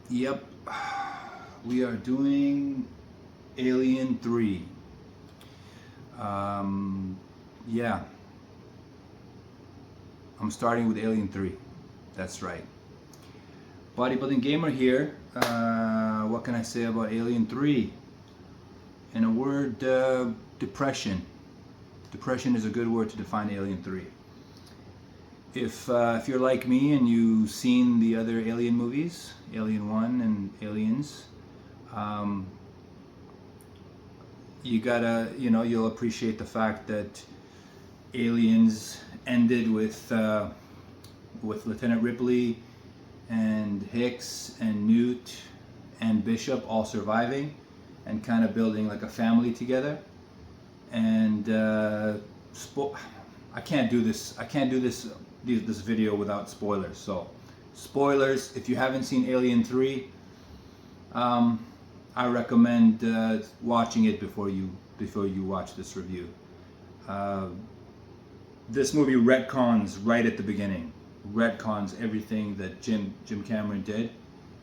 Yep, we are doing Alien 3. Um, yeah, I'm starting with Alien 3. That's right. Bodybuilding Gamer here. What can I say about Alien 3? In a word, depression. Depression is a good word to define Alien 3. If you're like me and you've seen the other Alien movies, Alien 1 and Aliens, um, you'll appreciate the fact that Aliens ended with Lieutenant Ripley and Hicks and Newt and Bishop all surviving and kind of building like a family together. And I can't do this. I can't do this video without spoilers. So, spoilers. If you haven't seen Alien 3, I recommend watching it before you watch this review. This movie retcons right at the beginning. Retcons everything that Jim Cameron did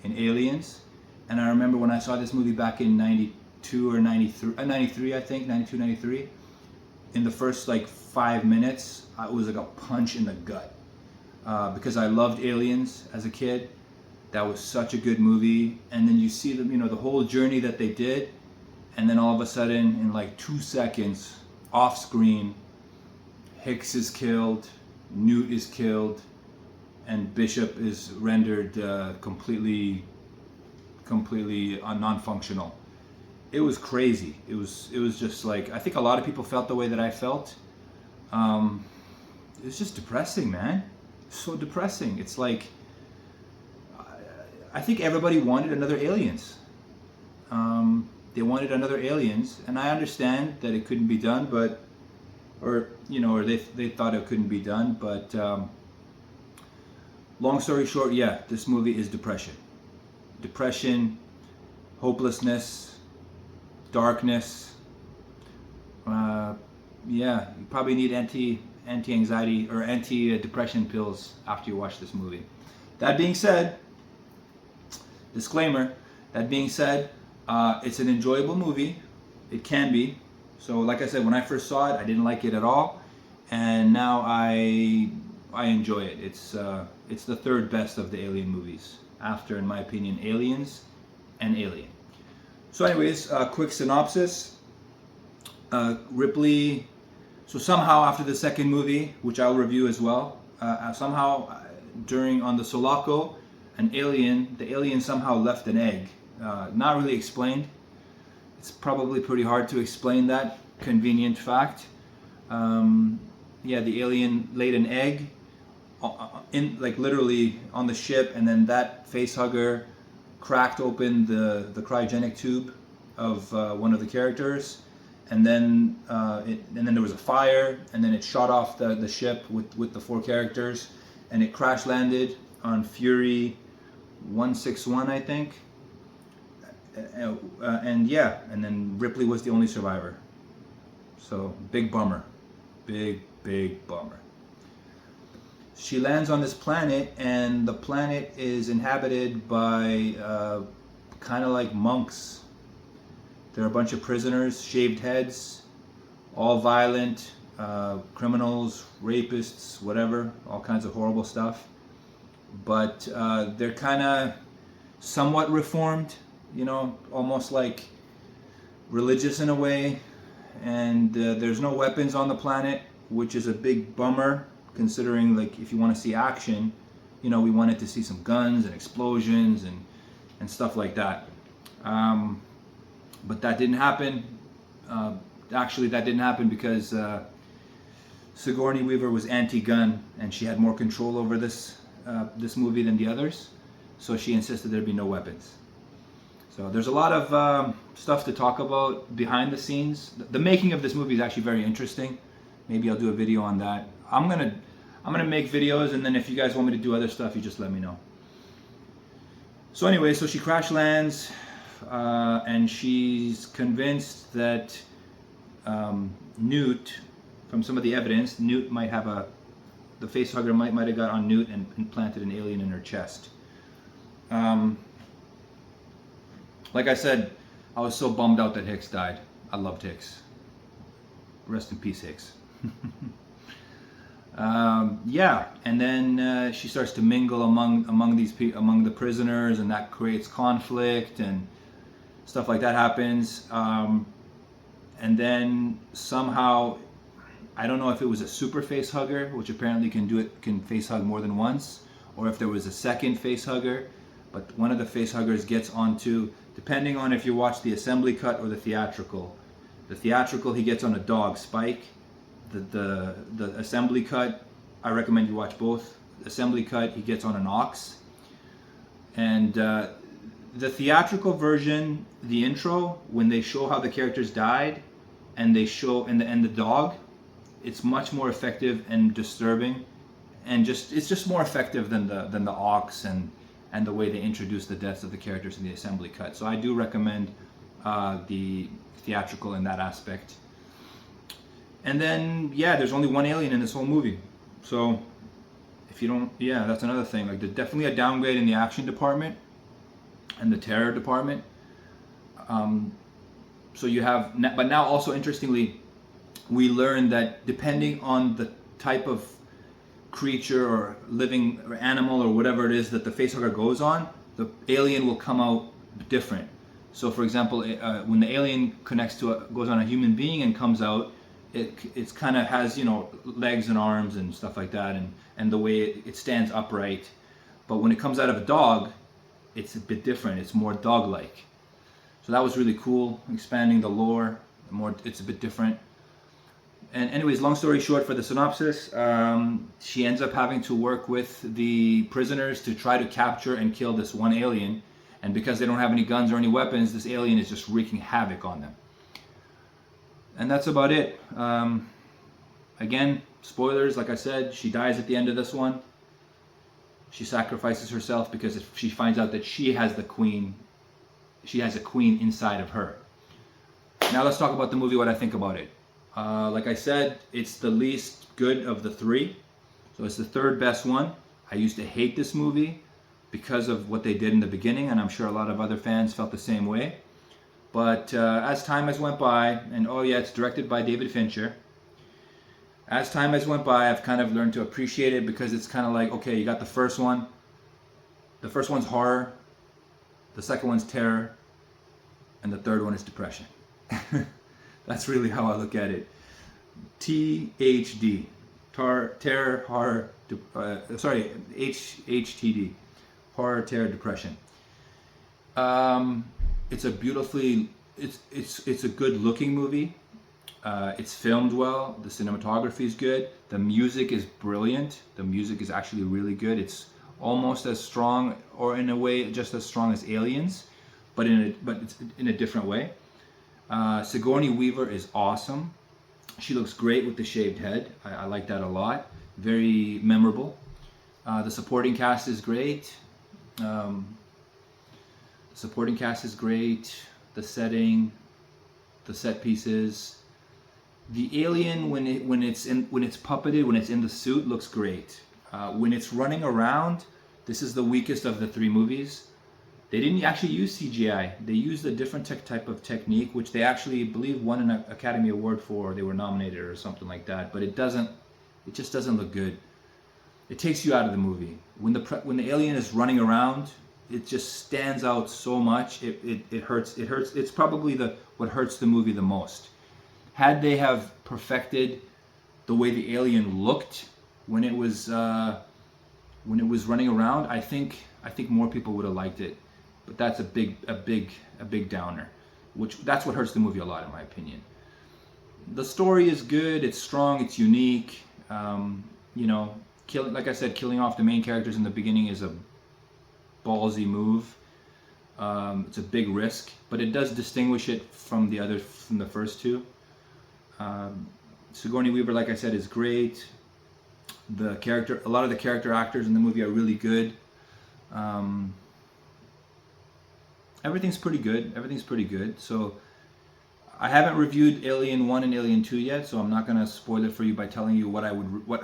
in Aliens. And I remember when I saw this movie back in 92 or 93, 93 I think, 92, 93. In the first like 5 minutes, it was like a punch in the gut. Because I loved Aliens as a kid. That was such a good movie. And then you see them, the whole journey that they did. And then all of a sudden, in like 2 seconds, off screen, Hicks is killed, Newt is killed, and Bishop is rendered completely non-functional. It was crazy. It was just like, I think a lot of people felt the way that I felt. It's just depressing, man. So depressing. It's like, I think everybody wanted another Aliens. They wanted another Aliens, and I understand that it couldn't be done, but, or they thought it couldn't be done, but long story short, yeah, this movie is depression, hopelessness, darkness. Yeah, you probably need anti-anxiety or anti-depression pills after you watch this movie. That being said, disclaimer, that being said, it's an enjoyable movie. It can be. So like I said, when I first saw it, I didn't like it at all, and now I enjoy it. It's the third best of the Alien movies, after, in my opinion, Aliens and Alien. So anyways, quick synopsis. Ripley, so somehow after the second movie, which I'll review as well, somehow on the Sulaco, the alien somehow left an egg. Not really explained. It's probably pretty hard to explain that convenient fact. Yeah, the alien laid an egg in, like, literally on the ship, and then that facehugger cracked open the cryogenic tube of one of the characters, and then there was a fire, and then it shot off the ship with the 4 characters, and it crash landed on Fury 161, I think. And yeah, and then Ripley was the only survivor. So big bummer, big bummer. She lands on this planet, and the planet is inhabited by kind of like monks. There are a bunch of prisoners, shaved heads, all violent, criminals, rapists, whatever, all kinds of horrible stuff. But they're kind of somewhat reformed, almost like religious in a way. And there's no weapons on the planet, which is a big bummer, considering, like, if you want to see action, we wanted to see some guns and explosions and stuff like that. But that didn't happen. Actually, that didn't happen because Sigourney Weaver was anti-gun, and she had more control over this movie than the others. So she insisted there'd be no weapons. So there's a lot of stuff to talk about behind the scenes. The making of this movie is actually very interesting. Maybe I'll do a video on that. I'm gonna make videos, and then if you guys want me to do other stuff, you just let me know. So anyway, so she crash lands, and she's convinced that Newt, from some of the evidence, Newt might have the facehugger might have got on Newt and implanted an alien in her chest. Like I said, I was so bummed out that Hicks died. I loved Hicks. Rest in peace, Hicks. Yeah, and then she starts to mingle among the prisoners, and that creates conflict and stuff like that happens. And then somehow, I don't know if it was a super face hugger, which apparently can face hug more than once, or if there was a second face hugger. But one of the face huggers gets onto, depending on if you watch the assembly cut or the theatrical. The theatrical, he gets on a dog, Spike. The assembly cut, I recommend you watch both. Assembly cut, he gets on an ox. And the theatrical version, the intro, when they show how the characters died, and they show and the dog, it's much more effective and disturbing, and it's just more effective than the ox and the way they introduce the deaths of the characters in the assembly cut. So I do recommend the theatrical in that aspect. And then, yeah, there's only one alien in this whole movie. So, if you don't, yeah, that's another thing. Like, there's definitely a downgrade in the action department and the terror department. So you have, but now also interestingly, we learn that depending on the type of creature or living or animal or whatever it is that the facehugger goes on, the alien will come out different. So, for example, when the alien goes on a human being and comes out, it's kind of has, you know, legs and arms and stuff like that, and the way it stands upright. But when it comes out of a dog, it's a bit different. It's more dog-like. So that was really cool, expanding the lore. It's a bit different. And anyways, long story short, for the synopsis, she ends up having to work with the prisoners to try to capture and kill this one alien. And because they don't have any guns or any weapons, this alien is just wreaking havoc on them. And that's about it. Again, spoilers, like I said, she dies at the end of this one. She sacrifices herself because she finds out that she has a queen inside of her. Now let's talk about the movie, what I think about it. Like I said, it's the least good of the three. So it's the third best one. I used to hate this movie because of what they did in the beginning, and I'm sure a lot of other fans felt the same way. But as time has went by, and oh yeah, it's directed by David Fincher. As time has went by, I've kind of learned to appreciate it because it's kind of like, okay, you got the first one. The first one's horror. The second one's terror. And the third one is depression. That's really how I look at it. THD. Terror, horror, HTD. Horror, terror, depression. It's a good looking movie. It's filmed well. The cinematography is good. The music is brilliant. The music is actually really good. It's almost as strong, or in a way, just as strong as Aliens, but it's in a different way. Sigourney Weaver is awesome. She looks great with the shaved head. I like that a lot. Very memorable. The supporting cast is great. The setting, the set pieces. The alien, when it's puppeted, when it's in the suit, looks great. When it's running around, this is the weakest of the three movies. They didn't actually use CGI. They used a different type of technique, which they actually believe won an Academy Award for. They were nominated or something like that. But it just doesn't look good. It takes you out of the movie. When the alien is running around, it just stands out so much. It hurts. It's probably what hurts the movie the most. Had they have perfected the way the alien looked when it was running around, I think more people would have liked it. But that's a big downer. That's what hurts the movie a lot, in my opinion. The story is good. It's strong. It's unique. Like I said, killing off the main characters in the beginning is a ballsy move. It's a big risk, but it does distinguish it from the first two. Sigourney Weaver, like I said, is great. A lot of the character actors in the movie are really good. Everything's pretty good. So I haven't reviewed Alien 1 and Alien 2 yet, so I'm not going to spoil it for you by telling you what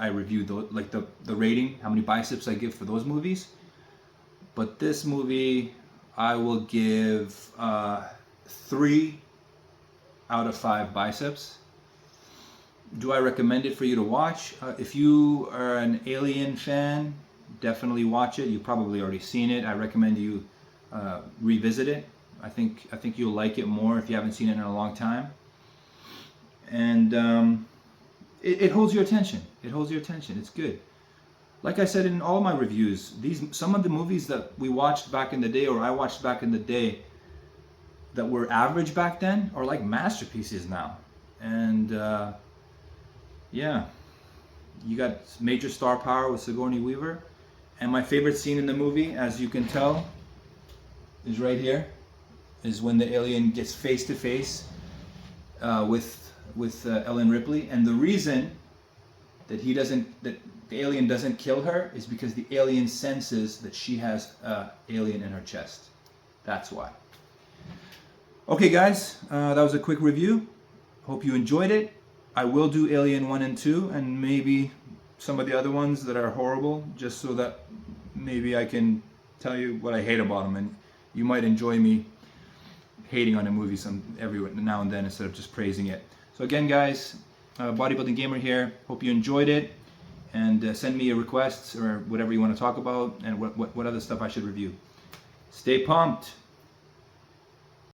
I reviewed, like the rating, how many biceps I give for those movies. But this movie, I will give 3 out of 5 biceps. Do I recommend it for you to watch? If you are an Alien fan, definitely watch it. You've probably already seen it. I recommend you revisit it. I think you'll like it more if you haven't seen it in a long time. And it holds your attention. It holds your attention. It's good. Like I said in all my reviews, some of the movies that we watched back in the day, or I watched back in the day, that were average back then, are like masterpieces now. And yeah, you got major star power with Sigourney Weaver. And my favorite scene in the movie, as you can tell, is right here. Is when the alien gets face to face with Ellen Ripley, and the reason that the alien doesn't kill her is because the alien senses that she has an alien in her chest. That's why. Okay, guys, that was a quick review. Hope you enjoyed it. I will do Alien 1 and 2, and maybe some of the other ones that are horrible, just so that maybe I can tell you what I hate about them, and you might enjoy me hating on a movie every now and then instead of just praising it. So again, guys, Bodybuilding Gamer here. Hope you enjoyed it, and send me your requests or whatever you want to talk about, and what other stuff I should review. Stay pumped.